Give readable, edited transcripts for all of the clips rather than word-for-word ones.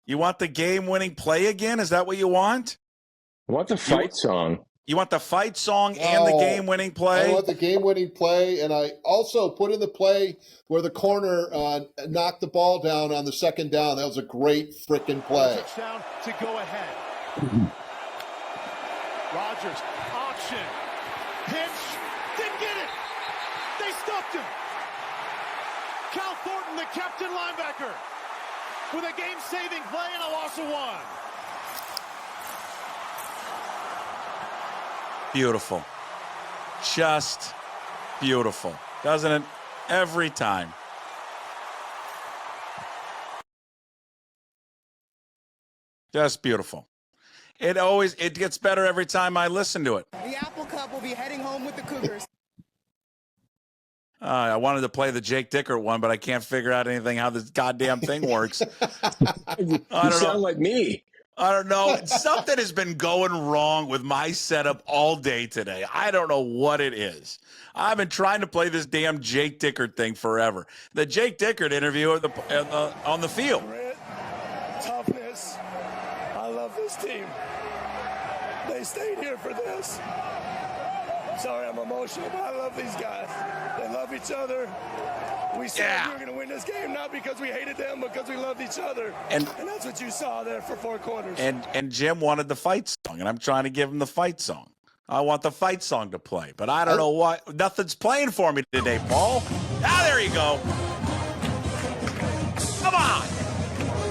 You want the game-winning play again? Is that what you want? I want the fight song. You want the fight song and the game-winning play? I want the game-winning play, and I also put in the play where the corner knocked the ball down on the second down. That was a great freaking play. Touchdown to go ahead. Rodgers, option, pitch, didn't get it. They stuffed him. Cal Thornton, the captain linebacker, with a game-saving play and a loss of 1. Beautiful. Just beautiful. Doesn't it? Every time. Just beautiful. It gets better every time I listen to it. The Apple Cup will be heading home with the Cougars. I wanted to play the Jake Dickert one, but I can't figure out anything how this goddamn thing works. You sound like me. I don't know. Something has been going wrong with my setup all day today. I don't know what it is. I've been trying to play this damn Jake Dickert thing forever. The Jake Dickert interview on the field. Grit, toughness. I love this team. They stayed here for this. Sorry, I'm emotional, but I love these guys. They love each other. We said we were going to win this game, not because we hated them, but because we loved each other. And that's what you saw there for 4 quarters. And Jim wanted the fight song, and I'm trying to give him the fight song. I want the fight song to play, but I don't know why. Nothing's playing for me today, Paul. Ah, there you go. Come on.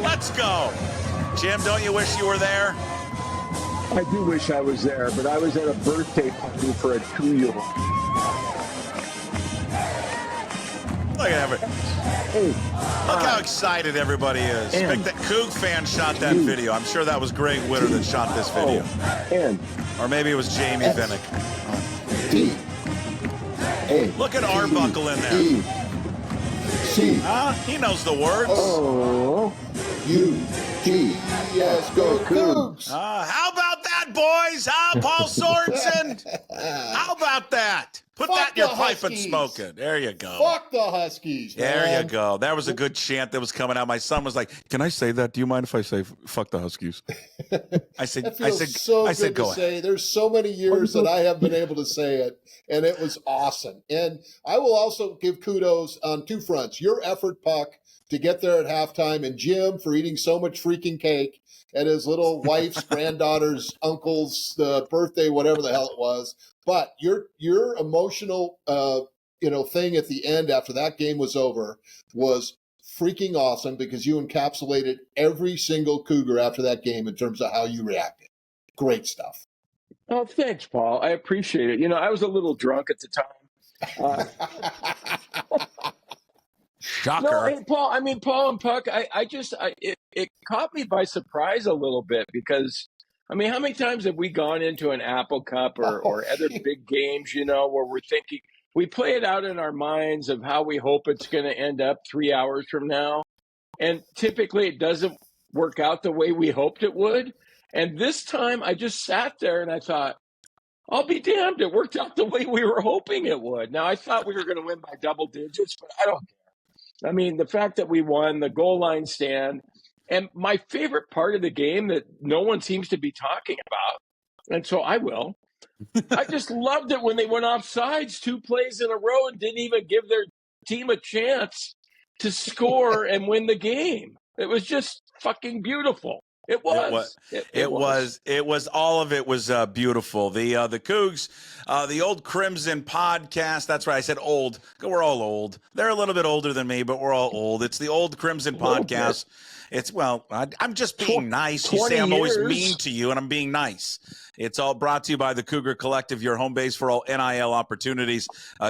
Let's go. Jim, don't you wish you were there? I do wish I was there, but I was at a birthday party for a 2-year-old. Look at everybody. Look how excited everybody is. That Coug fan shot that video. I'm sure that was Greg Witter that shot this video. Or maybe it was Jamey Vinnick. Look at Arbuckle in there. He knows the words. Yes, go Cougs. How about that, boys? Paul Sorensen? How about that? Put that in your pipe and smoke it. There you go. Fuck the Huskies, man. There you go. That was a good chant that was coming out. My son was like, "Can I say that? Do you mind if I say fuck the Huskies?" I said, go ahead. There's so many years that I have been able to say it, and it was awesome. And I will also give kudos on 2 fronts. Your effort, Puck, to get there at halftime, and Jim for eating so much freaking cake at his little wife's granddaughter's uncle's birthday, whatever the hell it was. But your emotional thing at the end after that game was over was freaking awesome because you encapsulated every single Cougar after that game in terms of how you reacted. Great stuff. Oh, thanks, Paul. I appreciate it. I was a little drunk at the time. Shocker. No, hey, Paul. Paul and Puck. It caught me by surprise a little bit because, how many times have we gone into an Apple Cup or other big games, where we're thinking we play it out in our minds of how we hope it's going to end up 3 hours from now, and typically it doesn't work out the way we hoped it would. And this time, I just sat there and I thought, I'll be damned, it worked out the way we were hoping it would. Now, I thought we were going to win by double digits, but I don't care. The fact that we won, the goal line stand, and my favorite part of the game that no one seems to be talking about, and so I will, I just loved it when they went off sides 2 plays in a row and didn't even give their team a chance to score and win the game. It was just fucking beautiful. It was. All of it was beautiful. The Cougs, the Old Crimson podcast. That's right. I said old. We're all old. They're a little bit older than me, but we're all old. It's the Old Crimson podcast. I'm just being nice. You say I'm always mean to you, and I'm being nice. It's all brought to you by the Cougar Collective, your home base for all NIL opportunities,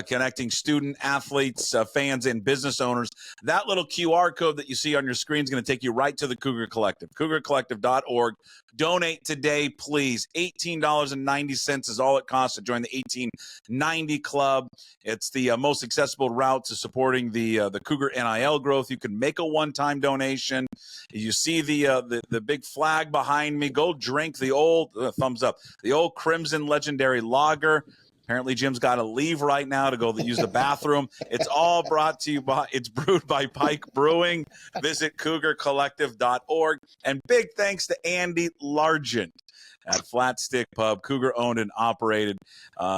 connecting student athletes, fans, and business owners. That little QR code that you see on your screen is going to take you right to the Cougar Collective, cougarcollective.org. Donate today, please. $18.90 is all it costs to join the 1890 Club. It's the most accessible route to supporting the Cougar NIL growth. You can make a one-time donation. You see the big flag behind me. Go drink the old thumbs up. The Old Crimson Legendary Lager. Apparently, Jim's got to leave right now to go use the bathroom. It's all brought to you by, it's brewed by Pike Brewing. Visit CougarCollective.org. And big thanks to Andy Largent at Flat Stick Pub, Cougar owned and operated,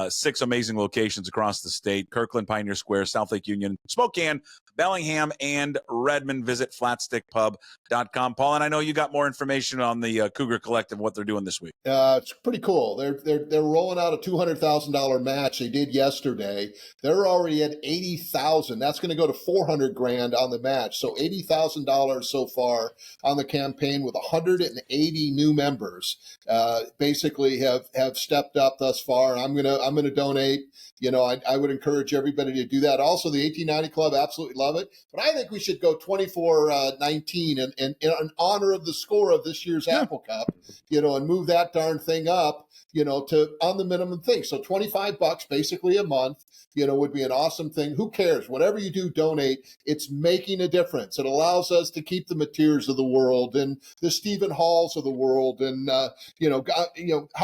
6 amazing locations across the state: Kirkland, Pioneer Square, South Lake Union, Spokane, Bellingham, and Redmond. Visit flatstickpub.com. Paul, and I know you got more information on the Cougar Collective, what they're doing this week. It's pretty cool. They're rolling out a $200,000 match. They did yesterday. They're already at $80,000. That's going to go to $400,000 on the match. So $80,000 so far on the campaign, with 180 new members. Basically have stepped up thus far. I'm gonna donate. I would encourage everybody to do that. Also, the 1890 Club, absolutely love it. But I think we should go 24-19 and in honor of the score of this year's Apple Cup, and move that darn thing up, to on the minimum thing. So $25 basically a month, would be an awesome thing. Who cares? Whatever you do, donate. It's making a difference. It allows us to keep the Mateers of the world and the Stephen Halls of the world. And, how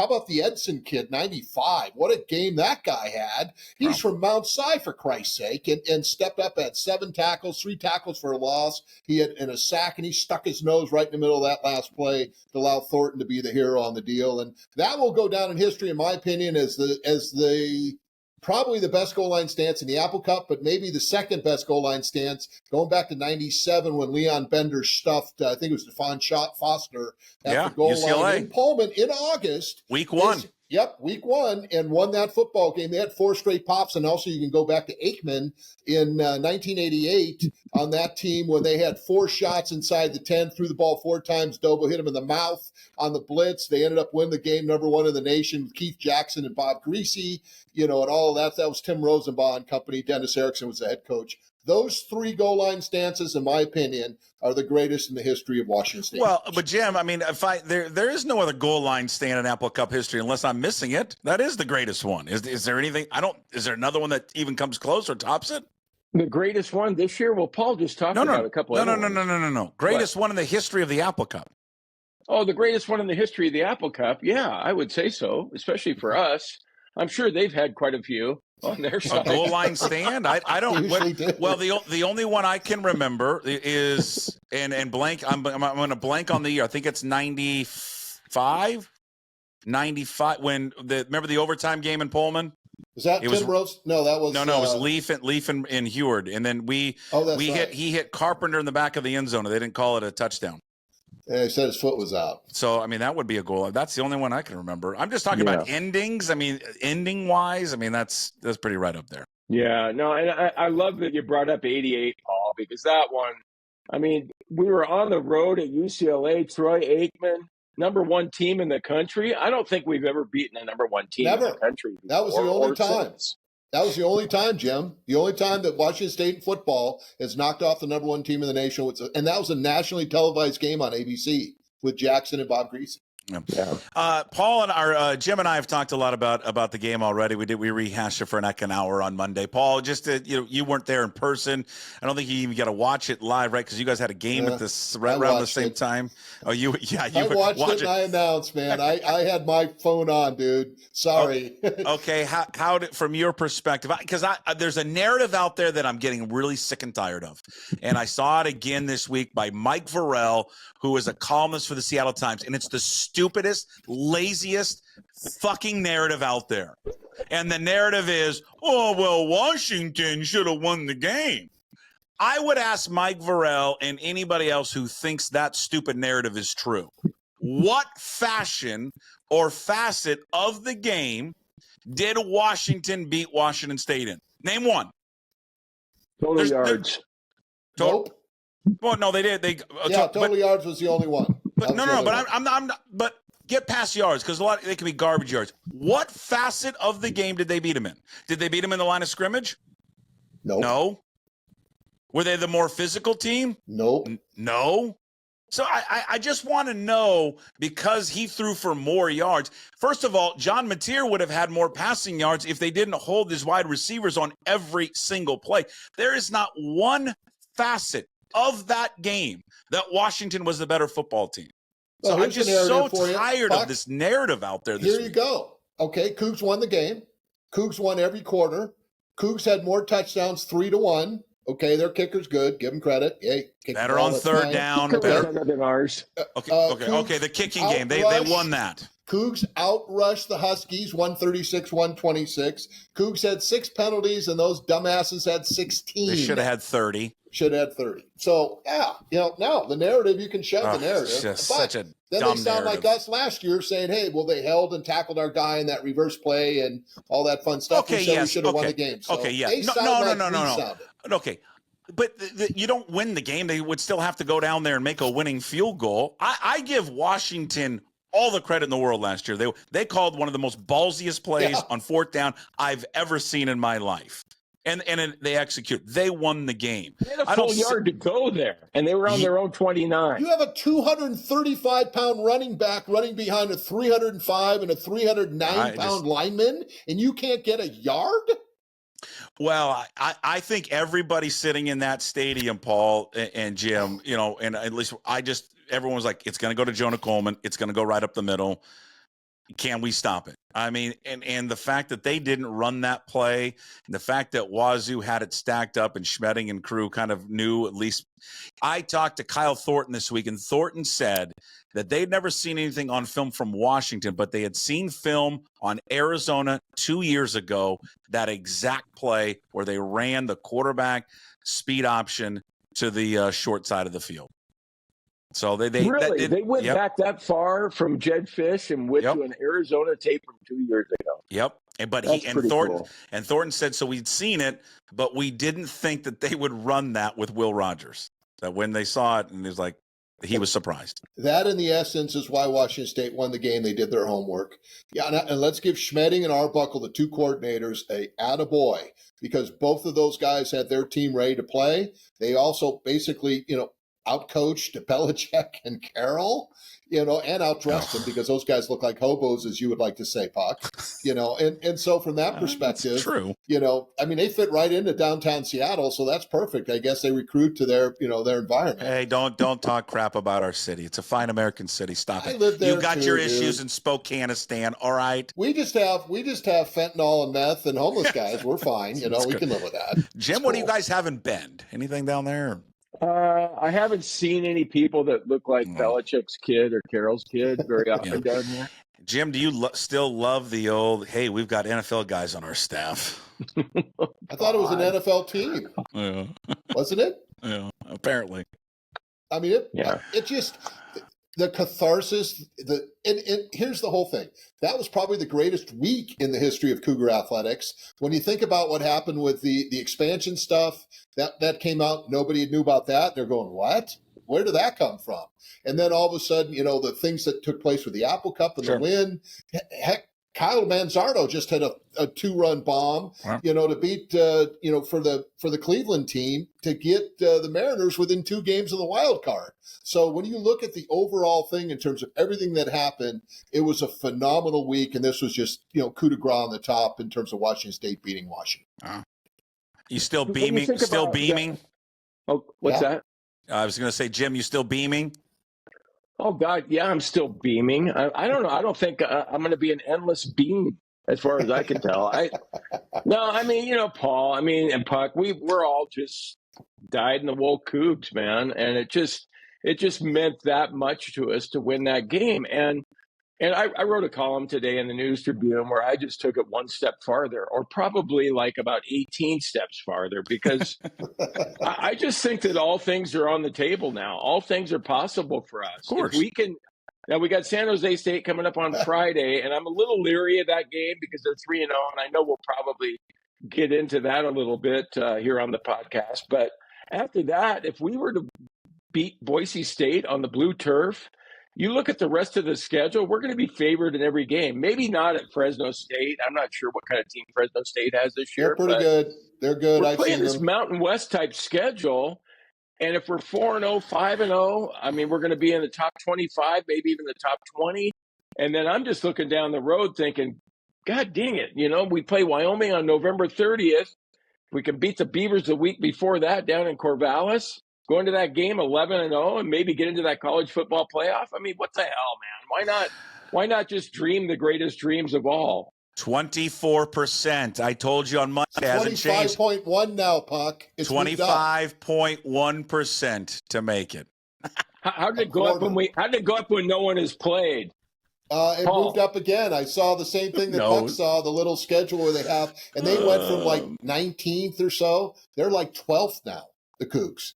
about the Edson kid, 95? What a game that guy had. He's from Mount Si, for Christ's sake, and stepped up at 7 tackles, 3 tackles for a loss. He had in a sack, and he stuck his nose right in the middle of that last play to allow Thornton to be the hero on the deal. And that will go down in history, in my opinion, as the probably the best goal line stance in the Apple Cup, but maybe the second best goal line stance, going back to 97 when Leon Bender stuffed, I think it was Stephon Foster at the goal UCLA. line in Pullman in August. Week 1. Week 1, and won that football game. They had 4 straight pops, and also you can go back to Aikman in 1988 on that team when they had 4 shots inside the 10, threw the ball 4 times. Dobo hit him in the mouth on the blitz. They ended up winning the game, number 1 in the nation, with Keith Jackson and Bob Greasy, and all of that. That was Tim Rosenbaugh and company. Dennis Erickson was the head coach. Those 3 goal line stances, in my opinion, are the greatest in the history of Washington State. Well, but Jim, I mean, there is no other goal line stand in Apple Cup history unless I'm missing it. That is the greatest one. Is there anything? Is there another one that even comes close or tops it? The greatest one this year? Well, Paul just talked about a couple of No. Greatest one in the history of the Apple Cup. Oh, the greatest one in the history of the Apple Cup? Yeah, I would say so, especially for us. I'm sure they've had quite a few on their side. A goal line stand? I don't. Well, the only one I can remember is and blank. I'm going to blank on the year. I think it's 95. When remember the overtime game in Pullman? Was that Tim Rose? No, that was no. It was Leaf and Heward, and then he hit Carpenter in the back of the end zone. They didn't call it a touchdown. Yeah, he said his foot was out. So, I mean, that would be a goal. That's the only one I can remember. I'm just talking about endings. I mean, ending-wise, I mean, that's pretty right up there. Yeah, no, and I love that you brought up 88, Paul, because that one, I mean, we were on the road at UCLA, Troy Aikman, number 1 team in the country. I don't think we've ever beaten a number 1 team in the country before. That was the only time. That was the only time, Jim. The only time that Washington State in football has knocked off the number 1 team in the nation. And that was a nationally televised game on ABC with Jackson and Bob Greasy. Yeah. Paul and our Jim and I have talked a lot about the game already. We rehashed it for an hour on Monday. Paul, just you weren't there in person. I don't think you even got to watch it live, right? Because you guys had a game at this around the same time. Oh, I watched it and I announced, man. I had my phone on, dude. Sorry. Okay, how did, from your perspective? Because there's a narrative out there that I'm getting really sick and tired of, and I saw it again this week by Mike Varell, who is a columnist for the Seattle Times, and it's the stupidest, laziest fucking narrative out there. And the narrative is, oh, well, Washington should have won the game. I would ask Mike Varell and anybody else who thinks that stupid narrative is true, what fashion or facet of the game did Washington beat Washington State in? Name one. Total yards. Nope. Well, no, they did. Total yards was the only one. But I'm not. But get past yards because they can be garbage yards. What facet of the game did they beat him in? Did they beat him in the line of scrimmage? No. Were they the more physical team? No. So I just want to know, because he threw for more yards. First of all, John Mateer would have had more passing yards if they didn't hold his wide receivers on every single play. There is not one facet of that game that Washington was the better football team. So I'm just so tired of this narrative out there this week. Here you go. Okay, Cougs won the game. Cougs won every quarter. Cougs had more touchdowns, 3-1. Okay, their kicker's good. Give them credit. Hey, better on third down. Better than ours. Okay. The kicking game, they won that. Cougs outrushed the Huskies 136-126. Cougs had 6 penalties, and those dumbasses had 16. They should have had 30. Should have had 30. So, yeah, now the narrative, you can shove the narrative. It's just but such a then dumb they sound narrative. like us last year saying, hey, well, they held and tackled our guy in that reverse play and all that fun stuff. Okay, we said yes. we should have won the game. So okay, yeah. they sound No. Okay. But you don't win the game. They would still have to go down there and make a winning field goal. I give Washington all the credit in the world last year. They called one of the most ballsiest plays on fourth down I've ever seen in my life. And they execute. They won the game. They had a full yard to go there, and they were on their own 29. You have a 235-pound running back running behind a 305 and a 309-pound lineman, and you can't get a yard? Well, I think everybody sitting in that stadium, Paul and Jim, and at least everyone was like, it's going to go to Jonah Coleman. It's going to go right up the middle. Can we stop it? I mean, and the fact that they didn't run that play, and the fact that Wazoo had it stacked up and Schmedding and crew kind of knew at least. I talked to Kyle Thornton this week, and Thornton said that they'd never seen anything on film from Washington, but they had seen film on Arizona 2 years ago, that exact play where they ran the quarterback speed option to the short side of the field. So they went back that far from Jed Fish and went to an Arizona tape from 2 years ago. Yep. But Thornton said, so we'd seen it, but we didn't think that they would run that with Will Rogers. That when they saw it, and it was like, he was surprised. That, in the essence, is why Washington State won the game. They did their homework. Yeah, and let's give Schmedding and Arbuckle, the two coordinators, a attaboy, because both of those guys had their team ready to play. They also basically, outcoached Belichick and Carroll, and outdressed them, because those guys look like hobos, as you would like to say, Puck, and so from that perspective, true. They fit right into downtown Seattle, so that's perfect. I guess they recruit to their environment. Hey, don't talk crap about our city. It's a fine American city. Stop it. I live there. You got too, your dude. issues in Spokane-istan, all right? We just have fentanyl and meth and homeless guys. We're fine. We can live with that. Jim, what do you guys have in Bend? Anything down there? I haven't seen any people that look like Belichick's kid or Carroll's kid very often down here. Jim, do you still love the old, hey, we've got NFL guys on our staff? I thought it was an NFL team. Yeah. Wasn't it? Yeah, apparently. I mean, it just, the catharsis, and here's the whole thing. That was probably the greatest week in the history of Cougar athletics. When you think about what happened with the expansion stuff, that came out, nobody knew about that. They're going, what? Where did that come from? And then all of a sudden, the things that took place with the Apple Cup and the win. Heck, Kyle Manzardo just had a 2-run bomb, to beat, for the Cleveland team to get the Mariners within 2 games of the wild card. So when you look at the overall thing in terms of everything that happened, it was a phenomenal week. And this was just, coup de grace on the top in terms of Washington State beating Washington. You still beaming? Still beaming? Oh, what's that? I was going to say, Jim, you still beaming? Oh, God, yeah, I'm still beaming. I don't know. I don't think I'm going to be an endless beam as far as I can tell. Paul, and Puck, we're all just dyed-in-the-wool Cougs, man. And it just meant that much to us to win that game. And I wrote a column today in the News Tribune where I just took it one step farther, or probably like about 18 steps farther, because I just think that all things are on the table now. All things are possible for us. Of course. If we can. Now, we got San Jose State coming up on Friday, and I'm a little leery of that game because they're 3-0, and I know we'll probably get into that a little bit here on the podcast. But after that, if we were to beat Boise State on the blue turf, you look at the rest of the schedule, we're going to be favored in every game. Maybe not at Fresno State. I'm not sure what kind of team Fresno State has this year. They're pretty good. They're good. We're playing this Mountain West type schedule. And if we're 4-0, 5-0, we're going to be in the top 25, maybe even the top 20. And then I'm just looking down the road thinking, God dang it. We play Wyoming on November 30th. We can beat the Beavers the week before that down in Corvallis. Go into that game 11-0 and maybe get into that college football playoff. What the hell, man? Why not just dream the greatest dreams of all? 24%. I told you on Monday. It hasn't changed. 25.1 now, Puck. It's 25.1% to make it. How did it go up when no one has played? It moved up again. I saw the same thing that Puck saw, the little schedule where they have, and they went from like 19th or so. They're like 12th now, the Cougs.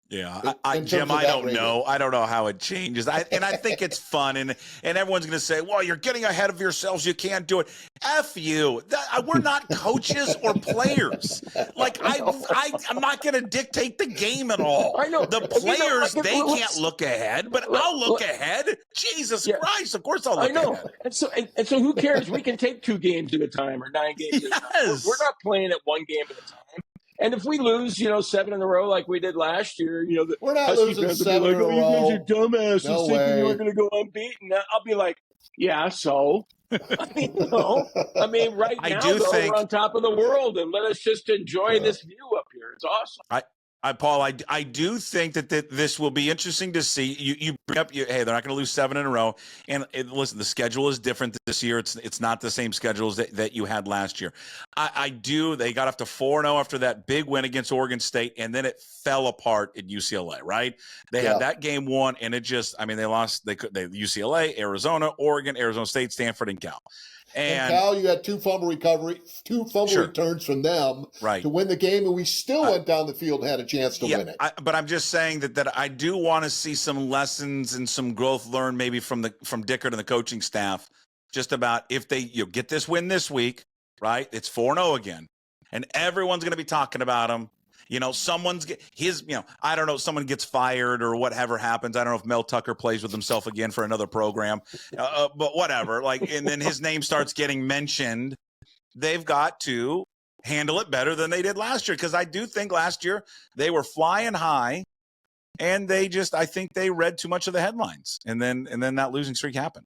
Yeah, Jim, I don't know. I don't know how it changes. I think it's fun, and everyone's going to say, well, you're getting ahead of yourselves. You can't do it. F you. We're not coaches or players. Like, I'm not going to dictate the game at all. I know. The players, they can't look ahead, but I'll look ahead. Jesus Christ, of course I'll look ahead. And so who cares? We can take 2 games at a time or 9 games at a time. We're not playing at 1 game at a time. And if we lose, 7 in a row like we did last year, we're not losing 7 in a row. You guys are dumbasses thinking you were going to go unbeaten. I'll be like, yeah, so. Right now, we're on top of the world, and let us just enjoy this view up here. It's awesome. Paul, I do think that this will be interesting to see. You bring up, hey, they're not going to lose 7 in a row. And listen, the schedule is different this year. It's not the same schedules that you had last year. They got up to 4-0 after that big win against Oregon State, and then it fell apart at UCLA, right? They had that game won, and it just, they lost. They UCLA, Arizona, Oregon, Arizona State, Stanford, and Cal. And Cal, you had 2 fumble returns from them to win the game, and we still went down the field and had a chance to win it. But I'm just saying that I do want to see some lessons and some growth learned maybe from Dickert and the coaching staff, just about if they get this win this week, right? It's 4-0 again, and everyone's going to be talking about them. Someone gets fired or whatever happens. I don't know if Mel Tucker plays with himself again for another program, but whatever. And then his name starts getting mentioned. They've got to handle it better than they did last year, because I do think last year they were flying high, and I think they read too much of the headlines, and then that losing streak happened.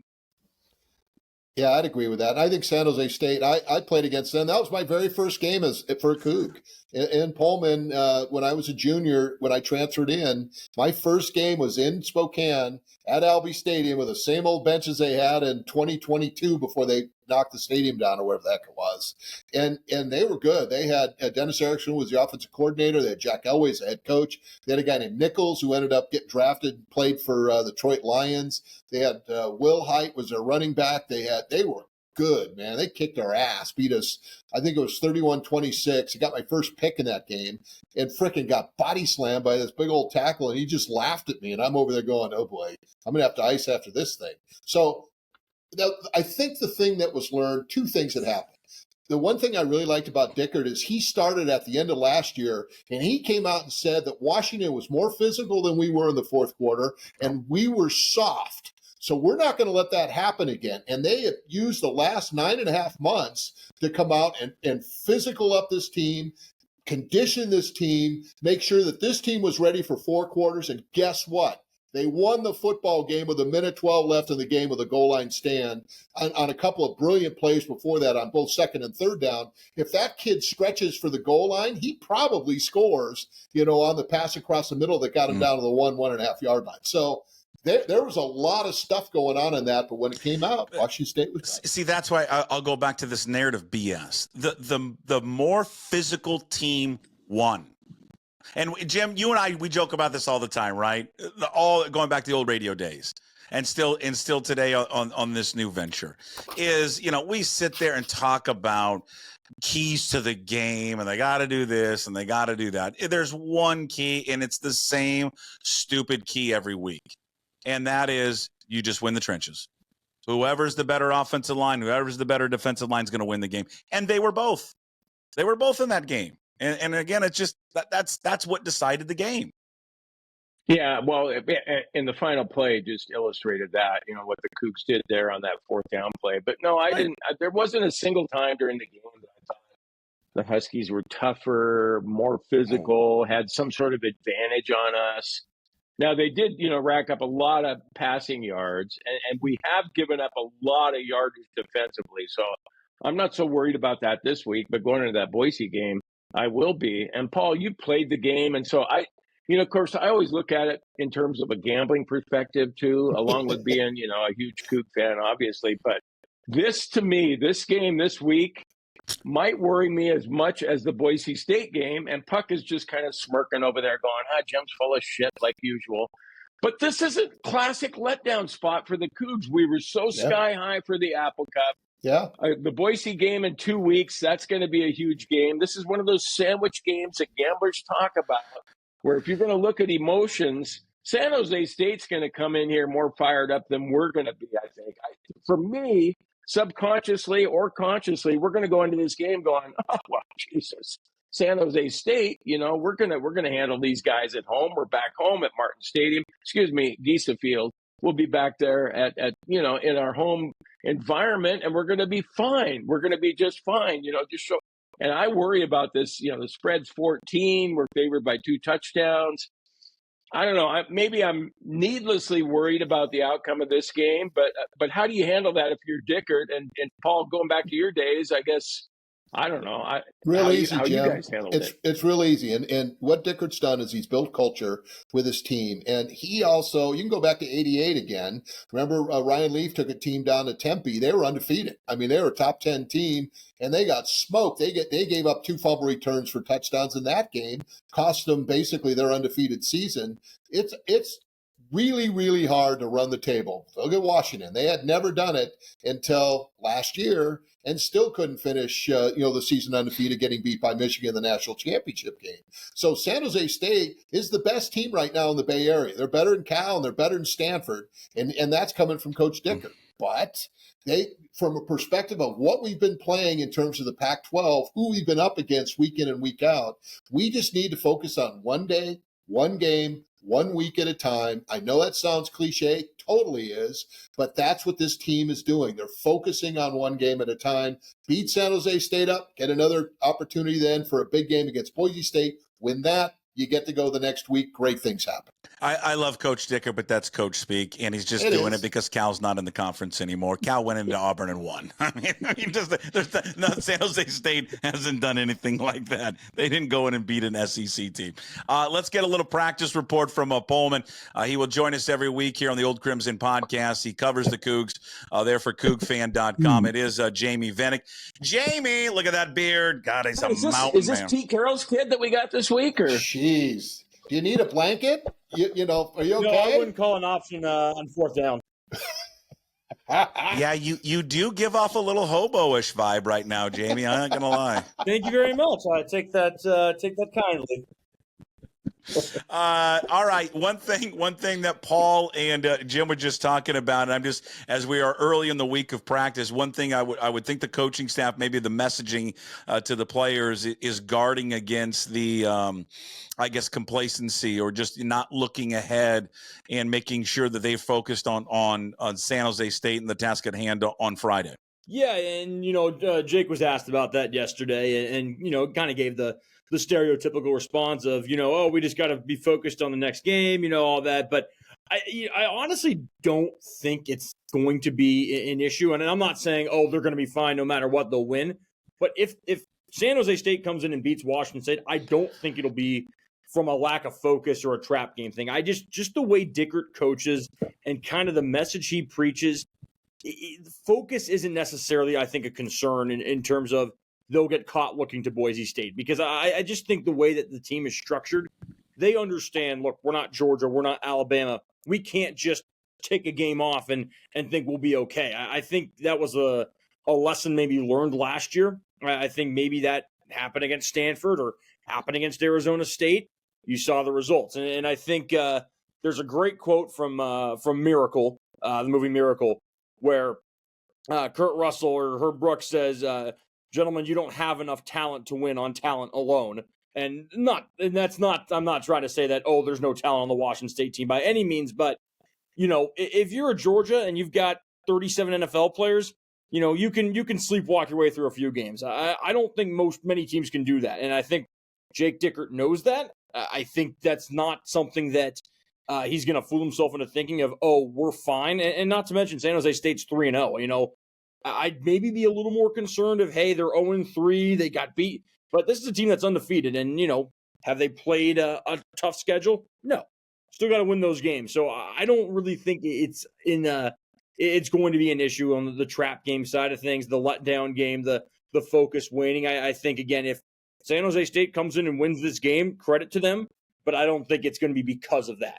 Yeah, I'd agree with that. And I think San Jose State, I played against them. That was my very first game for a Coug in Pullman when I was a junior, when I transferred in. My first game was in Spokane at Albee Stadium with the same old benches they had in 2022 before they knocked the stadium down, or whatever the heck it was. And they were good. They had Dennis Erickson was the offensive coordinator. They had Jack Elway, the head coach. They had a guy named Nichols who ended up getting drafted and played for the Detroit Lions. They had Will Height was their running back. They were good, man. They kicked our ass, beat us. I think it was 31-26. I got my first pick in that game and frickin' got body slammed by this big old tackle, and he just laughed at me. And I'm over there going, oh boy, I'm going to have to ice after this thing. So I think the thing that was learned, 2 things that happened. The one thing I really liked about Dickert is he started at the end of last year, and he came out and said that Washington was more physical than we were in the fourth quarter, and we were soft. So we're not going to let that happen again. And they have used the last 9.5 months to come out and physical up this team, condition this team, make sure that this team was ready for 4 quarters. And guess what? They won the football game with 1:12 left in the game with a goal line stand on a couple of brilliant plays before that on both second and third down. If that kid stretches for the goal line, he probably scores, on the pass across the middle that got him down to the 1.5 yard line. So there was a lot of stuff going on in that, but when it came out, Washington State was nice. See, that's why I'll go back to this narrative BS. The more physical team won. And Jim, you and I, we joke about this all the time, right? All going back to the old radio days, and still today on this new venture is, we sit there and talk about keys to the game, and they got to do this and they got to do that. There's one key, and it's the same stupid key every week, and that is you just win the trenches. Whoever's the better offensive line, whoever's the better defensive line is going to win the game, and they were both. They were both in that game. And again, it's just that's what decided the game. Yeah, well, in the final play just illustrated that, what the Cougs did there on that 4th down play. But no, I didn't. There wasn't a single time during the game that I thought the Huskies were tougher, more physical, had some sort of advantage on us. Now, they did, rack up a lot of passing yards, and we have given up a lot of yardage defensively. So I'm not so worried about that this week. But going into that Boise game, I will be. And Paul, you played the game. And so of course, I always look at it in terms of a gambling perspective too, along with being, a huge Coug fan, obviously. But To me, this game this week might worry me as much as the Boise State game. And Puck is just kind of smirking over there going, Jim's full of shit like usual. But this is a classic letdown spot for the Cougs. We were so sky high for the Apple Cup. Yeah. The Boise game in 2 weeks, that's going to be a huge game. This is one of those sandwich games that gamblers talk about, where if you're going to look at emotions, San Jose State's going to come in here more fired up than we're going to be, I think. For me, subconsciously or consciously, we're going to go into this game going, oh, well, Jesus. San Jose State, we're gonna handle these guys at home. We're back home at Martin Stadium. Gisa Field. We'll be back there at in our home environment, and we're gonna be fine. We're gonna be just fine. Just show. And I worry about this. The spread's 14. We're favored by 2 touchdowns. I don't know. Maybe I'm needlessly worried about the outcome of this game, but how do you handle that if you're Dickert and Paul? Going back to your days, I guess. I don't know. Real easy, Jim. You guys handle it? It's real easy. And what Dickert's done is he's built culture with his team. And he also, you can go back to 88 again. Remember, Ryan Leaf took a team down to Tempe. They were undefeated. I mean, they were a top 10 team, and they got smoked. They gave up 2 fumble returns for touchdowns in that game, cost them basically their undefeated season. It's really, really hard to run the table. Look at Washington. They had never done it until last year and still couldn't finish, the season undefeated, getting beat by Michigan in the national championship game. So San Jose State is the best team right now in the Bay Area. They're better than Cal, and they're better than Stanford, and that's coming from Coach Dickert. But from a perspective of what we've been playing in terms of the Pac-12, who we've been up against week in and week out, we just need to focus on one day, one game, 1 week at a time. I know that sounds cliche, totally is, but that's what this team is doing. They're focusing on one game at a time. Beat San Jose State up, get another opportunity then for a big game against Boise State. Win that, you get to go the next week. Great things happen. I love Coach Dicker, but that's coach speak, and he's just doing it because Cal's not in the conference anymore. Cal went into Auburn and won. I mean, San Jose State hasn't done anything like that. They didn't go in and beat an SEC team. Let's get a little practice report from Pullman. He will join us every week here on the Old Crimson podcast. He covers the Cougs there for CougFan.com. It is Jamey Vinnick. Jamey, look at that beard. God, he's a mountain man. Is this Pete Carroll's kid that we got this week? Or Jeez. Do you need a blanket? Are you okay? No, I wouldn't call an option on 4th down. Yeah, you do give off a little hobo-ish vibe right now, Jamey. I'm not gonna lie. Thank you very much. I take that kindly. All right. One thing that Paul and Jim were just talking about, and I'm just, as we are early in the week of practice, one thing I would think the coaching staff, maybe the messaging to the players is guarding against the, I guess, complacency or just not looking ahead and making sure that they focused on San Jose State and the task at hand on Friday. Yeah, and Jake was asked about that yesterday, and kind of gave the stereotypical response of we just got to be focused on the next game, all that. But I honestly don't think it's going to be an issue, and I'm not saying they're going to be fine no matter what, they'll win. But if San Jose State comes in and beats Washington State, I don't think it'll be from a lack of focus or a trap game thing. I just the way Dickert coaches and kind of the message he preaches. Focus isn't necessarily, I think, a concern in terms of they'll get caught looking to Boise State, because I just think the way that the team is structured, they understand, look, we're not Georgia, we're not Alabama. We can't just take a game off and think we'll be okay. I think that was a lesson maybe learned last year. I think maybe that happened against Stanford or happened against Arizona State. You saw the results. And I think there's a great quote from Miracle, the movie Miracle, where Kurt Russell or Herb Brooks says, gentlemen, you don't have enough talent to win on talent alone. And that's not, I'm not trying to say that, there's no talent on the Washington State team by any means. But, if you're a Georgia and you've got 37 NFL players, you can sleepwalk your way through a few games. I don't think many teams can do that. And I think Jake Dickert knows that. I think that's not something that he's going to fool himself into thinking of, we're fine. And not to mention San Jose State's 3-0. I'd maybe be a little more concerned of, hey, they're 0-3, they got beat. But this is a team that's undefeated. And, have they played a tough schedule? No. Still got to win those games. So I don't really think it's in it's going to be an issue on the trap game side of things, the letdown game, the focus waning. I think, again, if San Jose State comes in and wins this game, credit to them, but I don't think it's going to be because of that.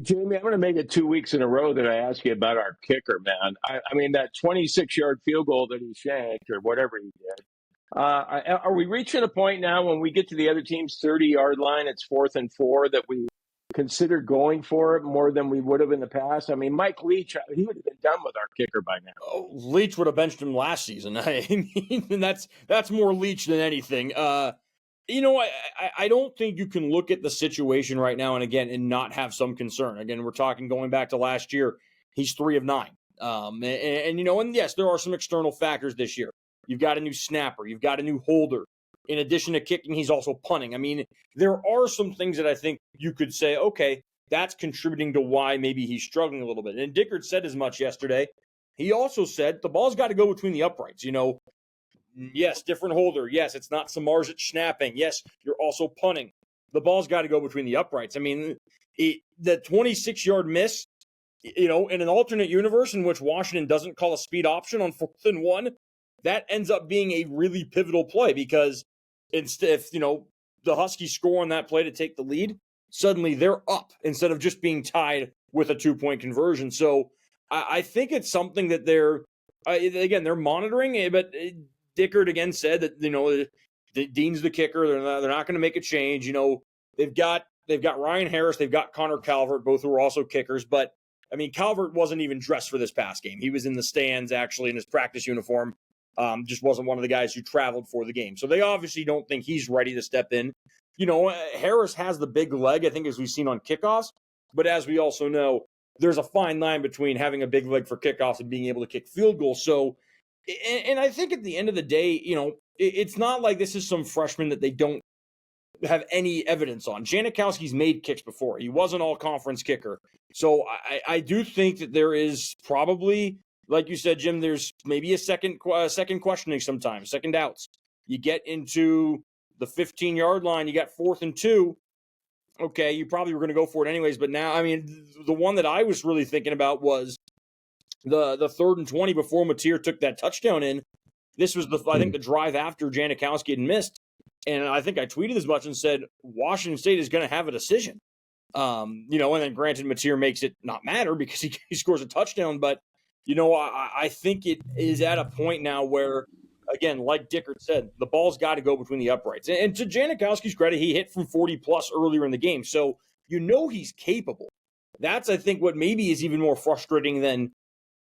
Jamie, I'm going to make it 2 weeks in a row that I ask you about our kicker, man. I mean, that 26-yard field goal that he shanked or whatever he did. Are we reaching a point now when we get to the other team's 30-yard line, it's 4th and 4, that we consider going for it more than we would have in the past? I mean, Mike Leach, he would have been done with our kicker by now. Oh, Leach would have benched him last season. I mean, that's more Leach than anything. I don't think you can look at the situation right now and not have some concern. Again, we're talking going back to last year. He's 3 of 9. And yes, there are some external factors this year. You've got a new snapper. You've got a new holder. In addition to kicking, he's also punting. I mean, there are some things that I think you could say, okay, that's contributing to why maybe he's struggling a little bit. And Dickert said as much yesterday. He also said the ball's got to go between the uprights. Yes, different holder. Yes, it's not Samardzic snapping. Yes, you're also punting. The ball's got to go between the uprights. I mean, the 26-yard miss, in an alternate universe in which Washington doesn't call a speed option on 4th and 1, that ends up being a really pivotal play because if the Huskies score on that play to take the lead, suddenly they're up instead of just being tied with a 2-point conversion. So I think it's something that they're monitoring, but Dickert again said that, Dean's the kicker. They're not going to make a change. They've got Ryan Harris. They've got Connor Calvert, both who are also kickers. But, I mean, Calvert wasn't even dressed for this past game. He was in the stands, actually, in his practice uniform. Just wasn't one of the guys who traveled for the game. So they obviously don't think he's ready to step in. Harris has the big leg, I think, as we've seen on kickoffs. But as we also know, there's a fine line between having a big leg for kickoffs and being able to kick field goals. So, and I think at the end of the day, it's not like this is some freshman that they don't have any evidence on. Janikowski's made kicks before. He was an all-conference kicker. So I do think that there is probably, like you said, Jim, there's maybe a second questioning sometimes, second doubts. You get into the 15-yard line, you got 4th and 2. Okay, you probably were going to go for it anyways, but now, I mean, the one that I was really thinking about was the 3rd and 20 before Mateer took that touchdown in. This was I think the drive after Janikowski had missed. And I think I tweeted as much and said, Washington State is going to have a decision. And then granted, Mateer makes it not matter because he scores a touchdown, but I think it is at a point now where, again, like Dickert said, the ball's got to go between the uprights. And to Janikowski's credit, he hit from 40-plus earlier in the game. So he's capable. That's, I think, what maybe is even more frustrating than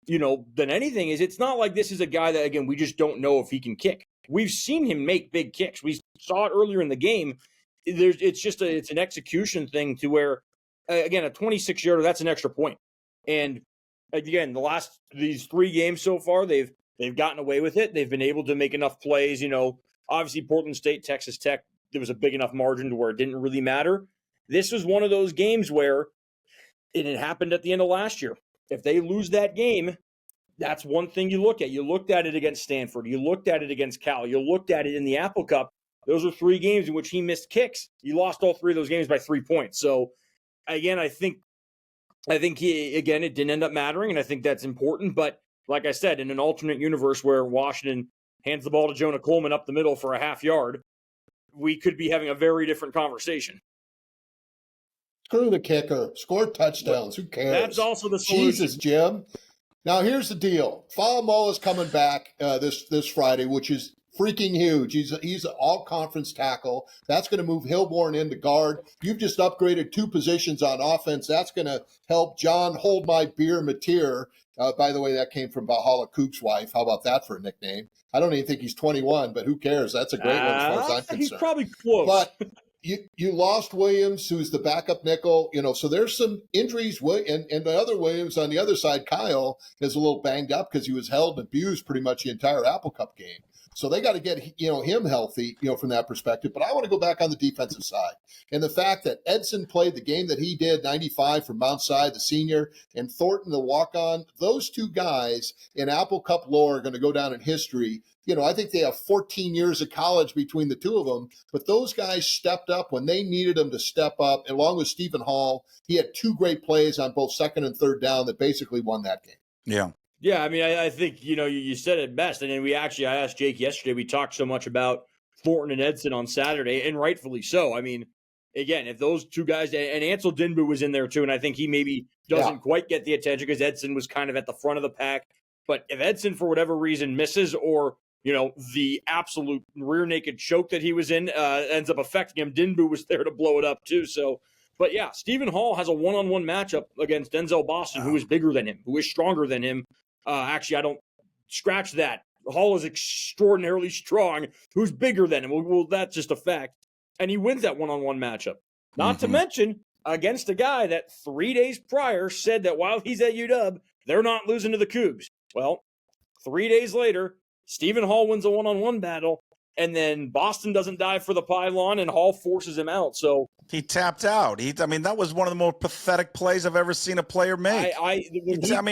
anything is it's not like this is a guy that, again, we just don't know if he can kick. We've seen him make big kicks. We saw it earlier in the game. It's an execution thing to where, again, a 26-yarder, that's an extra point. And again, these 3 games so far, they've gotten away with it. They've been able to make enough plays. Obviously Portland State, Texas Tech, there was a big enough margin to where it didn't really matter. This was one of those games where it had happened at the end of last year. If they lose that game, that's one thing you look at. You looked at it against Stanford. You looked at it against Cal. You looked at it in the Apple Cup. Those are 3 games in which he missed kicks. He lost all 3 of those games by 3 points. So, again, I think it didn't end up mattering, and I think that's important. But like I said, in an alternate universe where Washington hands the ball to Jonah Coleman up the middle for a half yard, we could be having a very different conversation. Screw the kicker. Score touchdowns. Who cares? That's also the solution. Jesus, Jim. Now, here's the deal. Fa'amua is coming back this Friday, which is freaking huge. He's an all-conference tackle. That's going to move Hilborn into guard. You've just upgraded 2 positions on offense. That's going to help John Hold My Beer Mateer. By the way, that came from Valhalla Kook's wife. How about that for a nickname? I don't even think he's 21, but who cares? That's a great one as far as I'm concerned. He's probably close. But you lost Williams, who's the backup nickel. So there's some injuries. And the other Williams on the other side, Kyle, is a little banged up because he was held and abused pretty much the entire Apple Cup game. So they got to get him healthy, from that perspective. But I want to go back on the defensive side. And the fact that Edson played the game that he did, 95 from Mount Si, the senior, and Thornton, the walk-on, those 2 guys in Apple Cup lore are going to go down in history I think they have 14 years of college between the two of them, but those guys stepped up when they needed them to step up. Along with Stephen Hall, he had two great plays on both second and third down that basically won that game. Yeah. Yeah, I mean, I think, you said it best. And then I asked Jake yesterday, we talked so much about Thornton and Edson on Saturday, and rightfully so. I mean, again, if those two guys, and Ansel Dinboo was in there too, and I think he maybe doesn't quite get the attention because Edson was kind of at the front of the pack. But if Edson, for whatever reason, misses, or, the absolute rear naked choke that he was in ends up affecting him, Dinboo was there to blow it up too. So, but yeah, Stephen Hall has a one-on-one matchup against Denzel Boston, who is bigger than him, who is stronger than him. Actually, I don't scratch that. Hall is extraordinarily strong, who's bigger than him. Well, that's just a fact. And he wins that one-on-one matchup. Not to mention, against a guy that 3 days prior said that while he's at UW, they're not losing to the Cougs. Well, 3 days later, Stephen Hall wins a one-on-one battle, and then Boston doesn't dive for the pylon, and Hall forces him out. So he tapped out. That was one of the most pathetic plays I've ever seen a player make. He didn't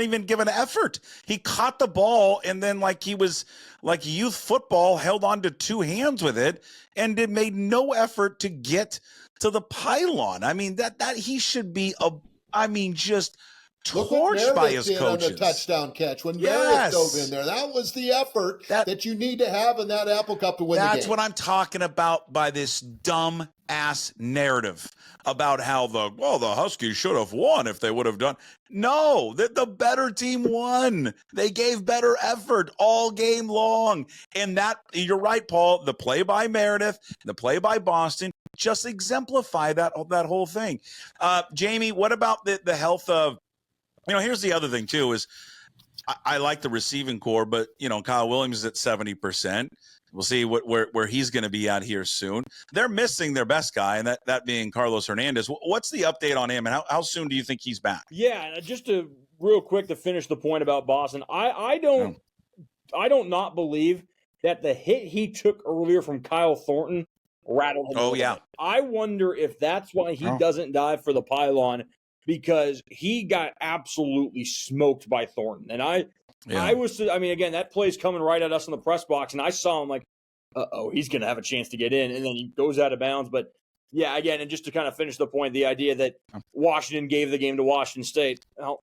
even give an effort. He caught the ball, and then like he was like youth football, held on to two hands with it, and it made no effort to get to the pylon. I mean, that he should be just torched by his coaches. On the touchdown catch when Meredith dove in there. That was the effort that you need to have in that Apple Cup to win the game. That's what I'm talking about by this dumb ass narrative about how the Huskies should have won if they would have done. No, the better team won. They gave better effort all game long. And that, you're right, Paul, the play by Meredith, the play by Boston just exemplify that whole thing. Jamey, what about the health of, here's the other thing too, is I like the receiving core, but Kyle Williams is at 70%. We'll see where he's going to be at here soon. They're missing their best guy, and that being Carlos Hernandez. What's the update on him, and how soon do you think he's back? Yeah, just to real quick to finish the point about Boston, I don't not believe that the hit he took earlier from Kyle Thornton rattled him. Oh yeah, I wonder if that's why he doesn't dive for the pylon, because he got absolutely smoked by Thornton. And again, that play's coming right at us in the press box, and I saw him like, he's going to have a chance to get in, and then he goes out of bounds. But yeah, again, and just to kind of finish the point, the idea that Washington gave the game to Washington State. Well,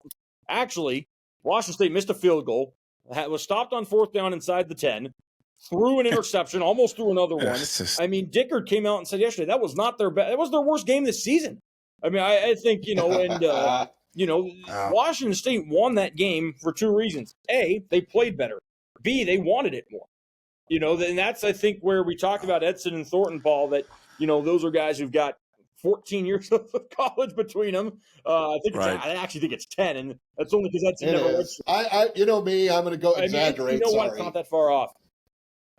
actually, Washington State missed a field goal, was stopped on fourth down inside the 10, threw an interception, almost threw another one. I mean, Dickard came out and said yesterday that was not their best. It was their worst game this season. I mean, I think, Washington State won that game for two reasons. A, they played better. B, they wanted it more. And that's, I think, where we talked about Edson and Thornton, Paul, that, those are guys who've got 14 years of college between them. I actually think it's 10, and that's only because Edson never was. Me, I'm going to go exaggerate. It's not that far off.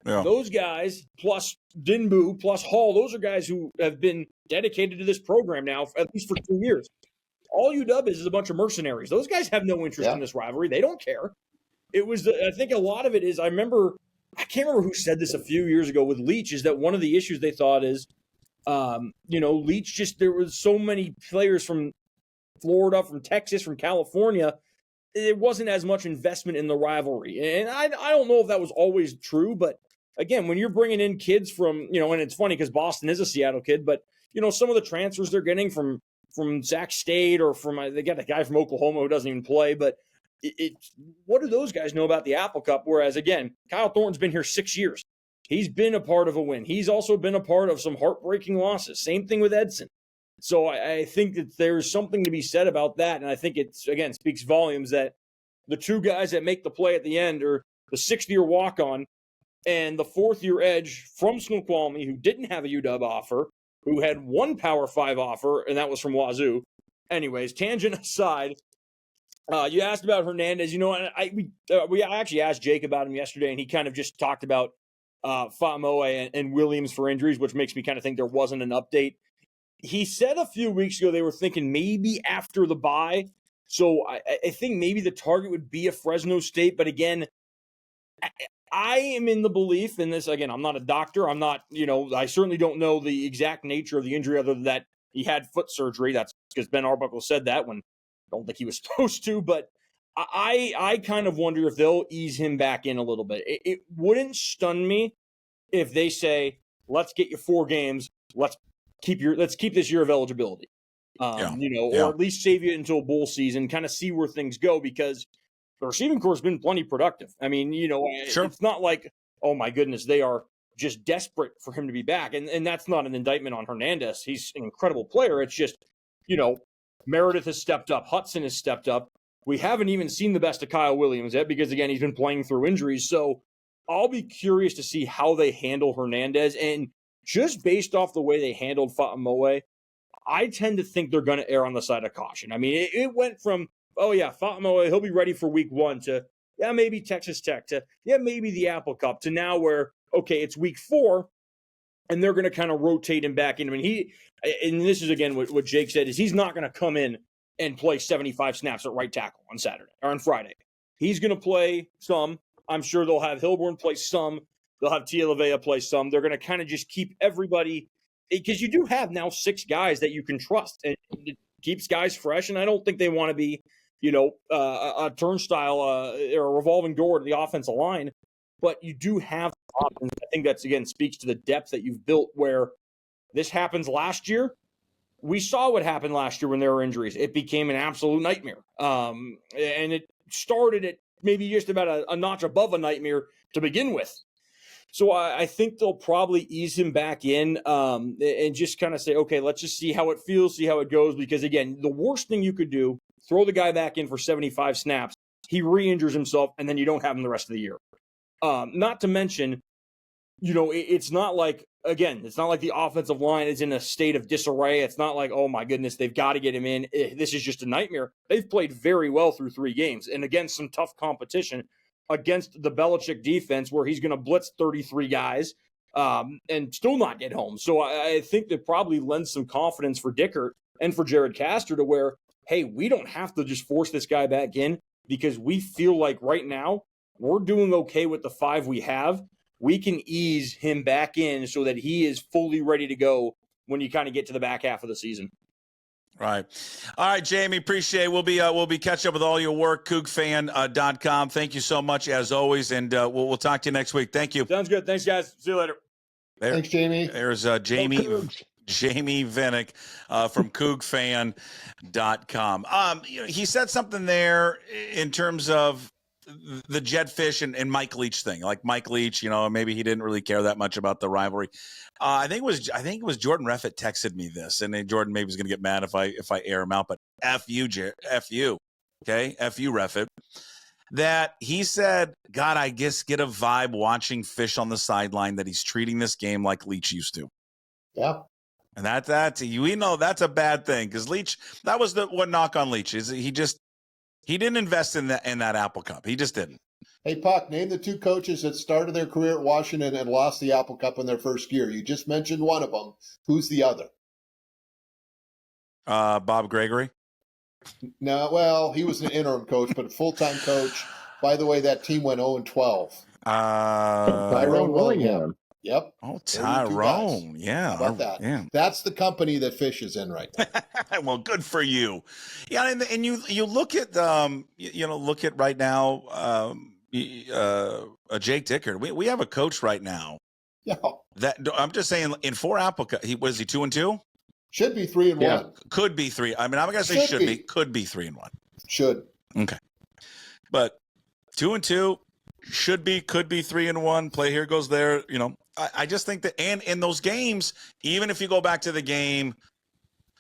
Yeah. Those guys, plus Dinboo, plus Hall, those are guys who have been dedicated to this program now, at least for 2 years. All UW is a bunch of mercenaries. Those guys have no interest in this rivalry. They don't care. It was, I think a lot of it is, I can't remember who said this a few years ago with Leach, is that one of the issues they thought is, Leach there was so many players from Florida, from Texas, from California, it wasn't as much investment in the rivalry. And I don't know if that was always true, but again, when you're bringing in kids from, and it's funny because Boston is a Seattle kid, but, some of the transfers they're getting from Sac State or they got a guy from Oklahoma who doesn't even play, but what do those guys know about the Apple Cup? Whereas, again, Kyle Thornton's been here 6 years. He's been a part of a win. He's also been a part of some heartbreaking losses. Same thing with Edson. So I think that there's something to be said about that, and I think it's, again, speaks volumes that the two guys that make the play at the end are the sixth-year walk-on and the fourth-year edge from Snoqualmie, who didn't have a UW offer, who had one Power 5 offer, and that was from Wazoo. Anyways, tangent aside, you asked about Hernandez. We actually asked Jake about him yesterday, and he kind of just talked about Fa'amoe and Williams for injuries, which makes me kind of think there wasn't an update. He said a few weeks ago they were thinking maybe after the bye. So I think maybe the target would be a Fresno State. But again, I am in the belief in this. Again, I'm not a doctor. I'm not, I certainly don't know the exact nature of the injury other than that he had foot surgery. That's because Ben Arbuckle said that when I don't think he was supposed to. But I kind of wonder if they'll ease him back in a little bit. It wouldn't stun me if they say, let's get you 4 games. Let's keep this year of eligibility. Or at least save you until bowl season, kind of see where things go, because the receiving corps has been plenty productive. I mean, It's not like, oh my goodness, they are just desperate for him to be back. And that's not an indictment on Hernandez. He's an incredible player. It's just, Meredith has stepped up. Hudson has stepped up. We haven't even seen the best of Kyle Williams yet because, again, he's been playing through injuries. So I'll be curious to see how they handle Hernandez. And just based off the way they handled Fatamoe, I tend to think they're going to err on the side of caution. I mean, it went from, oh, yeah, Fatamoe, he'll be ready for week 1 to, yeah, maybe Texas Tech to, yeah, maybe the Apple Cup to now where, okay, it's week 4, and they're going to kind of rotate him back in. I mean, and this is, again, what Jake said, is he's not going to come in and play 75 snaps at right tackle on Saturday or on Friday. He's going to play some. I'm sure they'll have Hilborn play some. They'll have Tia Lavea play some. They're going to kind of just keep everybody, because you do have now 6 guys that you can trust, and it keeps guys fresh. And I don't think they want to be, a turnstile or a revolving door to the offensive line, but you do have options. I think that's, again, speaks to the depth that you've built, where this happens last year. We saw what happened last year when there were injuries. It became an absolute nightmare. And it started at maybe just about a notch above a nightmare to begin with. So I think they'll probably ease him back in and just kind of say, okay, let's just see how it feels, see how it goes. Because, again, the worst thing you could do, throw the guy back in for 75 snaps, he re-injures himself, and then you don't have him the rest of the year. Not to mention, it's not like, again, it's not like the offensive line is in a state of disarray. It's not like, oh my goodness, they've got to get him in. This is just a nightmare. They've played very well through 3 games, and against some tough competition against the Belichick defense, where he's going to blitz 33 guys and still not get home. So I think that probably lends some confidence for Dickert and for Jared Castor to where, hey, we don't have to just force this guy back in, because we feel like right now we're doing okay with the 5 we have. We can ease him back in so that he is fully ready to go when you kind of get to the back half of the season. Right. All right, Jamey, appreciate it. We'll be catching up with all your work, CougFan.com. Thank you so much, as always, and we'll talk to you next week. Thank you. Sounds good. Thanks, guys. See you later. Thanks, Jamey. There's Jamey Vinnick from CougFan.com. He said something there in terms of the Jetfish and Mike Leach thing. Like Mike Leach, maybe he didn't really care that much about the rivalry. I think it was Jordan Reffett texted me this, and then Jordan maybe is going to get mad if I air him out. But F you, okay, F you, Reffett. That he said, God, I guess get a vibe watching Fish on the sideline that he's treating this game like Leach used to. Yeah. And that's a bad thing, because Leach, that was the one knock on Leach, is he didn't invest in that Apple Cup. He just didn't. Hey, Puck, name the 2 coaches that started their career at Washington and lost the Apple Cup in their first year. You just mentioned one of them. Who's the other? Bob Gregory. No, well, he was an interim coach, but a full-time coach. By the way, that team went 0-12. Tyrone Willingham. Yep. Oh, Tyrone. Yeah. How about that? Yeah. That's the company that Fish is in right now. Well, good for you. Yeah, and you look at look at right now Jake Dickert. We have a coach right now. Yeah. That I'm just saying, in 4 Apple Cup, was he 2-2? Should be 3-1. Could be 3. I mean, I'm gonna say should be. Could be 3-1. Should. Okay. But 2-2 should be, could be 3-1. Play here, goes there. I just think that, and in those games, even if you go back to the game,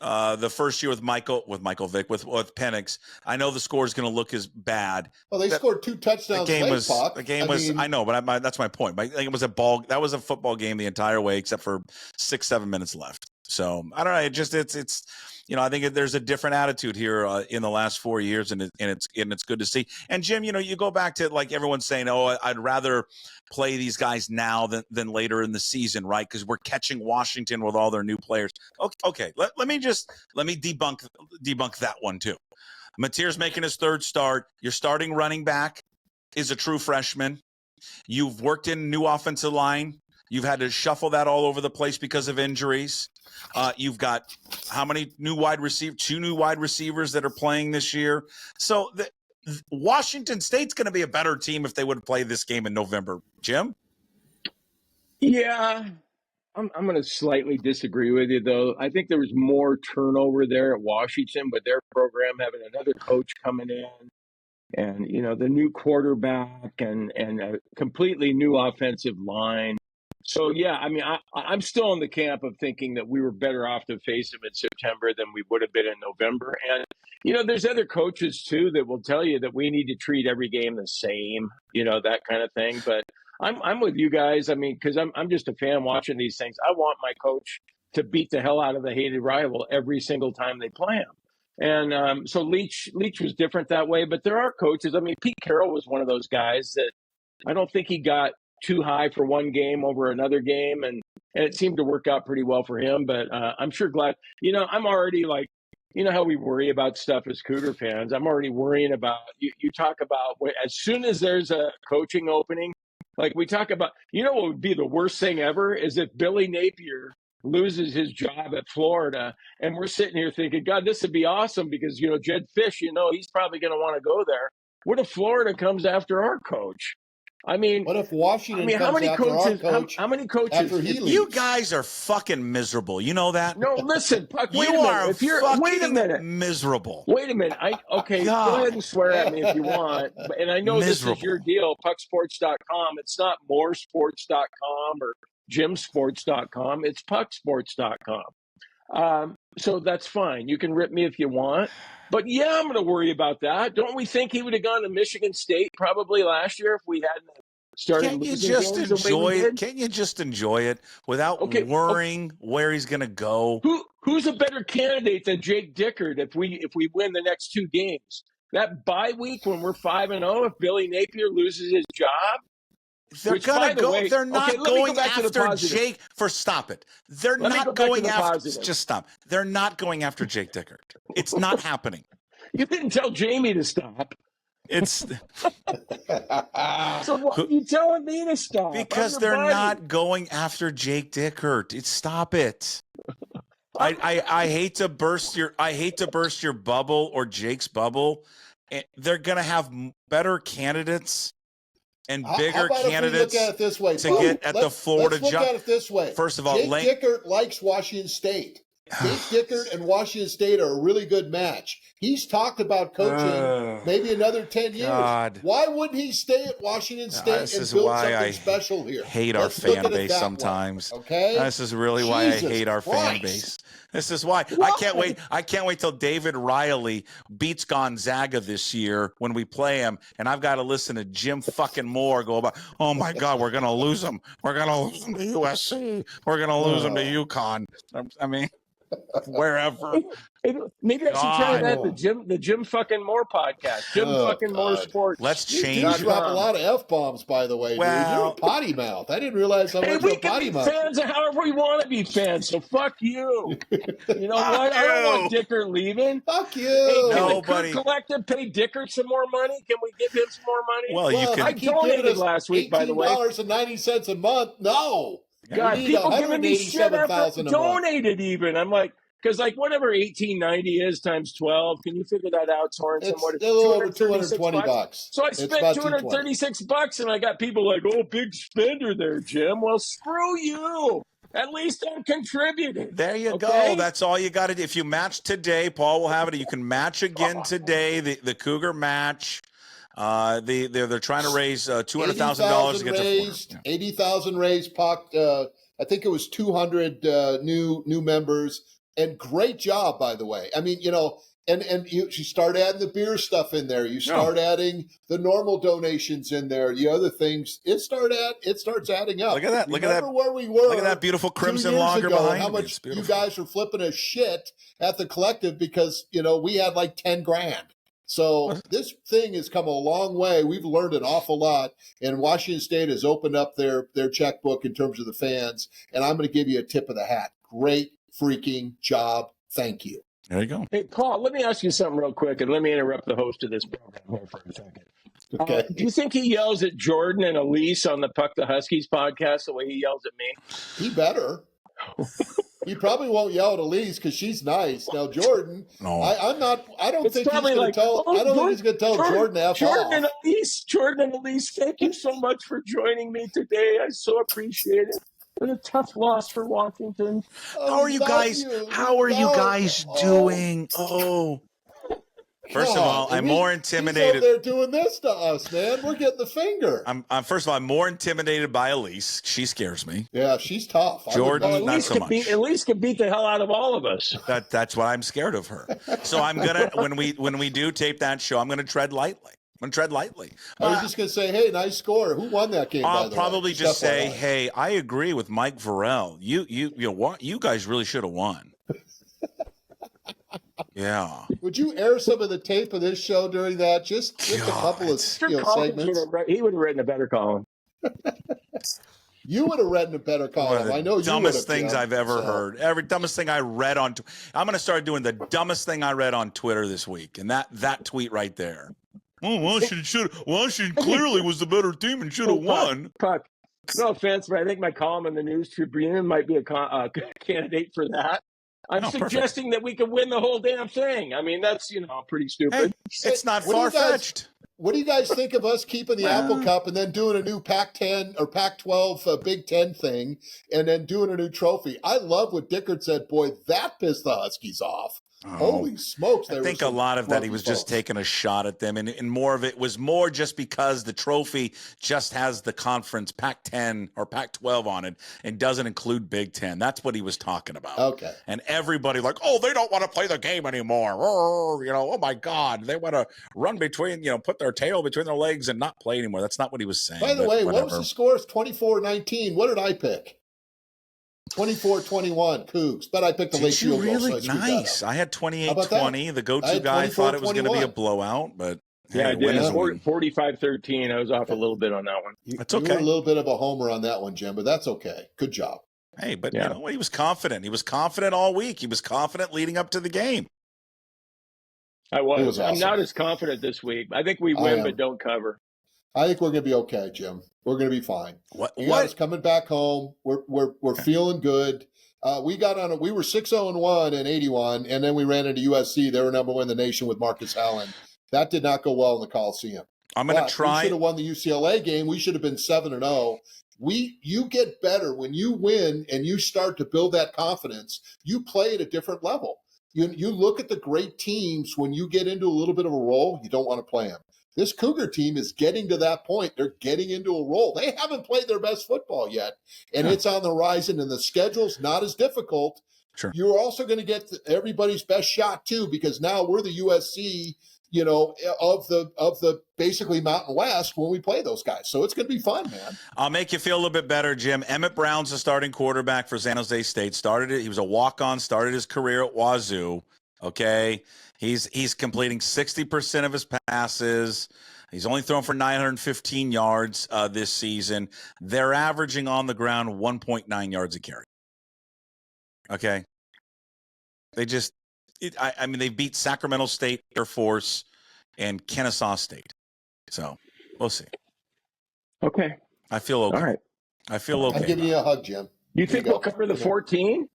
the first year with Michael Vick, with Penix, I know the score is going to look as bad. Well, they scored 2 touchdowns. The game was. I know, but that's my point. I think it was that was a football game the entire way, except for 6-7 minutes left. So I don't know. It's I think there's a different attitude here in the last 4 years, and it's good to see. And Jim, you go back to, like, everyone's saying, oh, I'd rather play these guys now than later in the season, right? Because we're catching Washington with all their new players. Okay. Let me debunk that one too. Mateer's making his 3rd start. Your starting running back is a true freshman. You've worked in new offensive line. You've had to shuffle that all over the place because of injuries. You've got how many new wide receivers? 2 new wide receivers that are playing this year. So Washington State's going to be a better team if they would play this game in November. Jim? Yeah, I'm going to slightly disagree with you, though. I think there was more turnover there at Washington with their program having another coach coming in, and the new quarterback and a completely new offensive line. So yeah, I mean, I'm still in the camp of thinking that we were better off to face them in September than we would have been in November. And there's other coaches too that will tell you that we need to treat every game the same, that kind of thing. But I'm with you guys. I mean, because I'm just a fan watching these things. I want my coach to beat the hell out of the hated rival every single time they play him. And so Leach was different that way. But there are coaches. I mean, Pete Carroll was one of those guys that I don't think he got too high for one game over another game, and it seemed to work out pretty well for him. But I'm sure glad. I'm already like, how we worry about stuff as Cougar fans. I'm already worrying about you talk about as soon as there's a coaching opening. Like we talk about, what would be the worst thing ever is if Billy Napier loses his job at Florida and we're sitting here thinking, God, this would be awesome because, Jed Fish, he's probably going to want to go there. What if Florida comes after our coach? I mean, what if Washington comes after our coach? How many coaches? After he leaves? You guys are fucking miserable. You know that? No, listen, Puck, wait you a are minute. Wait a minute. Miserable. Wait a minute. Okay, God. go ahead and swear at me if you want. And I know Miserable. This is your deal, pucksports.com. It's not moresports.com or jimsports.com. It's pucksports.com. So that's fine. You can rip me if you want. But yeah, I'm going to worry about that. Don't we think he would have gone to Michigan State probably last year if we hadn't started Can't you losing just games the way we enjoy it? did? Can't you just enjoy it without worrying where he's going to go? Who's a better candidate than Jake Dickert if we win the next two games? That bye week when we're 5-0, if Billy Napier loses his job, they're gonna go. Way, they're not going after Jake. Stop it. They're not going after. Just stop. They're not going after Jake Dickert. It's not happening. You didn't tell Jamey to stop. It's so why are you telling me to stop? Because they're not going after Jake Dickert. Stop it. I hate to burst your bubble or Jake's bubble. They're gonna have better candidates and bigger candidates look at it this way, to get at the Florida job. Let's look at it this way. First of all, Jake Dickert likes Washington State. Jake Dickert and Washington State are a really good match. He's talked about coaching maybe another 10 years. God. Why wouldn't he stay at Washington State and build something special here? Hate our fan base sometimes. Okay, this is really why I hate our fan base. This is why I can't wait. I can't wait till David Riley beats Gonzaga this year when we play him, and I've got to listen to Jim fucking Moore go about. Oh my God, we're gonna lose him. We're gonna lose him to USC. We're gonna lose him to UConn. I mean, wherever. Maybe I should try that the Jim fucking Moore podcast. Jim fucking Moore Sports. Let's change. You drop a lot of F-bombs, by the way, dude. You're a potty mouth. I didn't realize how much of a potty mouth. We can be fans of however we want to be fans, so fuck you. You know what? I don't want Dickert leaving. Fuck you. Hey, can the Coug Collective pay Dickert some more money? Can we give him some more money? Well, you can. I donated last week, by the way. $18.90 a month. No. God, people giving me shit after donated even. I'm like, because whatever $18.90 is times 12, can you figure that out, Sorensen? It's a little over $220. So I spent $236, and I got people like, "Oh, big spender there, Jim." Well, screw you. At least I'm contributing. There you go. That's all you got to do. If you match today, Paul will have it. You can match again today. The Cougar match. They're trying to raise $200,000 to get to $80,000 raised. Puck. I think it was 200 new members. And great job, by the way. I mean, and you start adding the beer stuff in there. You start adding the normal donations in there. The other things, it starts adding up. Look at that. Remember where we were. Look at that beautiful crimson lager ago, behind how much you guys were flipping a shit at the collective because, we had like 10 grand. So this thing has come a long way. We've learned an awful lot, and Washington State has opened up their checkbook in terms of the fans. And I'm going to give you a tip of the hat. Great freaking job. Thank you. There you go. Hey, Paul, let me ask you something real quick, and let me interrupt the host of this program here for a second. Okay. Do you think he yells at Jordan and Elise on the Puck the Huskies podcast the way he yells at me? He better. He probably won't yell at Elise because she's nice. Now, Jordan, no. I don't don't It's think he's probably going like, to tell. "Oh, I don't think he's going to tell Jordan F Jordan off. and Elise, thank you so much for joining me today. I so appreciate it. It's a tough loss for Washington. How are you guys? How are you guys doing? Oh. First of all, I'm more intimidated. He's out there doing this to us, man. We're getting the finger. I'm first of all, I'm more intimidated by Elise. She scares me. Yeah, she's tough. Jordan, not so much. Elise can beat the hell out of all of us. That's why I'm scared of her. So I'm gonna when we do tape that show, I'm gonna tread lightly. I was just gonna say, hey, nice score. Who won that game? I'll probably just say, hey, I agree with Mike Varell. You guys really should have won. Yeah. Would you air some of the tape of this show during that? Just a couple of segments. He would have written a better column. You would have written a better column. I know you would have. Dumbest things I've ever heard. Every dumbest thing I read on. I'm going to start doing the dumbest thing I read on Twitter this week, and that tweet right there. Oh, Washington clearly was the better team and should have won. Puck. No offense, but I think my column in the News Tribune might be a candidate for that. I'm suggesting that we could win the whole damn thing. I mean, that's, pretty stupid. Hey, it's not far-fetched. What do you guys think of us keeping the Apple Cup and then doing a new Pac-10 or Pac-12 Big Ten thing and then doing a new trophy? I love what Dickert said. Boy, that pissed the Huskies off. Oh, holy smokes. I think a lot of that he was just taking a shot at them, and more of it was more just because the trophy just has the conference Pac-10 or Pac-12 on it and doesn't include Big Ten. That's what he was talking about. Okay. And everybody like, oh, they don't want to play the game anymore. Oh my God. They want to run between, put their tail between their legs and not play anymore. That's not what he was saying. By the way, what was the score? It's 24-19. What did I pick? 24-21 Cougs, but I picked the late field goal. Really nice. I had 28-20. The go-to guy thought it was going to be a blowout, but yeah, I did. 45-13. I was off a little bit on that one. That's okay. You were a little bit of a homer on that one, Jim, but that's okay. Good job. Hey, but you know what? He was confident. He was confident all week. He was confident leading up to the game. I was. Awesome. I'm not as confident this week. I think we win, but don't cover. I think we're going to be okay, Jim. We're going to be fine. You got us coming back home. We're feeling good. We were 6-0-1 in 81, and then we ran into USC. They were number one in the nation with Marcus Allen. That did not go well in the Coliseum. I'm going to try. We should have won the UCLA game. We should have been 7-0. You get better when you win and you start to build that confidence. You play at a different level. You look at the great teams when you get into a little bit of a role. You don't want to play them. This Cougar team is getting to that point. They're getting into a role. They haven't played their best football yet, and it's on the horizon, and the schedule's not as difficult. Sure. You're also going to get everybody's best shot, too, because now we're the USC, of the basically Mountain West when we play those guys. So it's going to be fun, man. I'll make you feel a little bit better, Jim. Emmett Brown's the starting quarterback for San Jose State. He was a walk-on, started his career at Wazoo, okay? He's completing 60% of his passes. He's only thrown for 915 yards this season. They're averaging on the ground 1.9 yards a carry. Okay. They beat Sacramento State, Air Force, and Kennesaw State. So we'll see. Okay. I feel okay. All right. I feel okay. I'm giving you a hug, Jim. You think we'll cover the 14?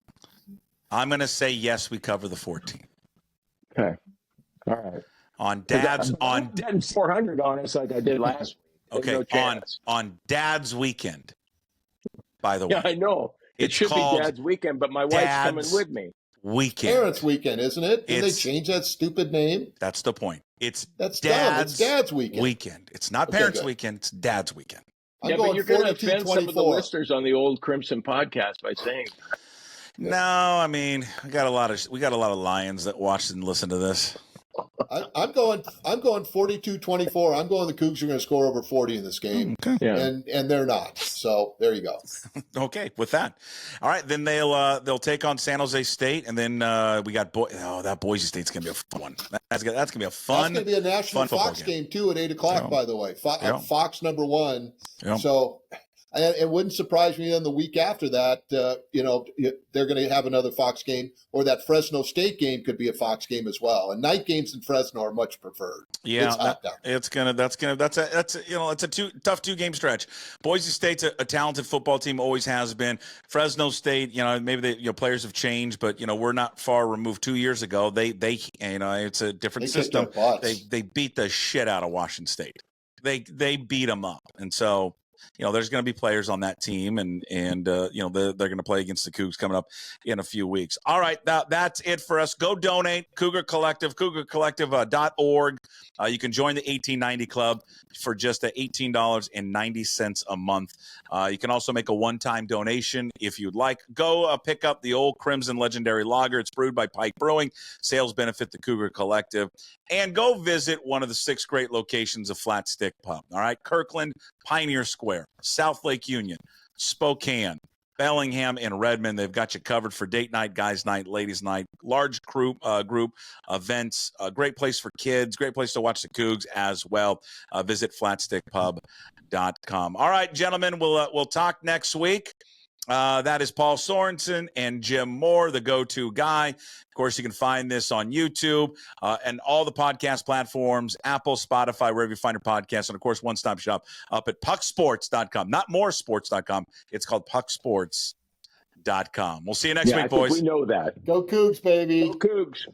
I'm going to say yes, we cover the 14. Okay. All right. On Dad's I'm betting 400 on us like I did last week. Okay. No on Dad's weekend. By the way. Yeah, I know. It should be Dad's weekend, but my wife's coming with me. Weekend. Parents' weekend, isn't it? Did they change that stupid name? That's the point. That's Dad's dumb. It's Dad's weekend. It's not Parents' weekend. It's Dad's weekend. But you're going to offend some of the listeners on the Old Crimson podcast by saying. No, I mean we got a lot of Lions that watch and listen to this. I'm going 42-24. I'm going the Cougs are going to score over 40 in this game. Okay. Yeah. And they're not. So there you go. Okay, with that. All right, then they'll take on San Jose State, and then we got that Boise State's going to be a fun one. That's going to be a fun. That's going to be a national Fox game too at 8:00. By the way, Fox number 1. Yep. So And it wouldn't surprise me then the week after that, they're going to have another Fox game, or that Fresno State game could be a Fox game as well. And night games in Fresno are much preferred. Yeah, it's hot down there. It's a tough 2-game stretch. Boise State's a talented football team, always has been. Fresno State, maybe players have changed, but we're not far removed. 2 years ago, they it's a different system. They beat the shit out of Washington State. They beat them up, and so there's going to be players on that team, and they're going to play against the Cougs coming up in a few weeks. All right, that's it for us. Go donate. Cougar Collective, cougarcollective.org. You can join the 1890 Club for just $18.90 a month. You can also make a one-time donation if you'd like. Go pick up the Old Crimson Legendary Lager. It's brewed by Pike Brewing. Sales benefit the Cougar Collective. And go visit one of the 6 great locations of Flat Stick Pub. All right, Kirkland, Pioneer Square, South Lake Union, Spokane, Bellingham, and Redmond. They've got you covered for date night, guys night, ladies night, large group events. A great place for kids, great place to watch the Cougs as well. Visit flatstickpub.com. All right, gentlemen, we'll talk next week. That is Paul Sorensen and Jim Moore, the go-to guy. Of course, you can find this on YouTube and all the podcast platforms, Apple, Spotify, wherever you find your podcast. And, of course, one-stop shop up at pucksports.com. Not moresports.com. It's called pucksports.com. We'll see you next week, boys. We know that. Go Cougs, baby. Go Cougs.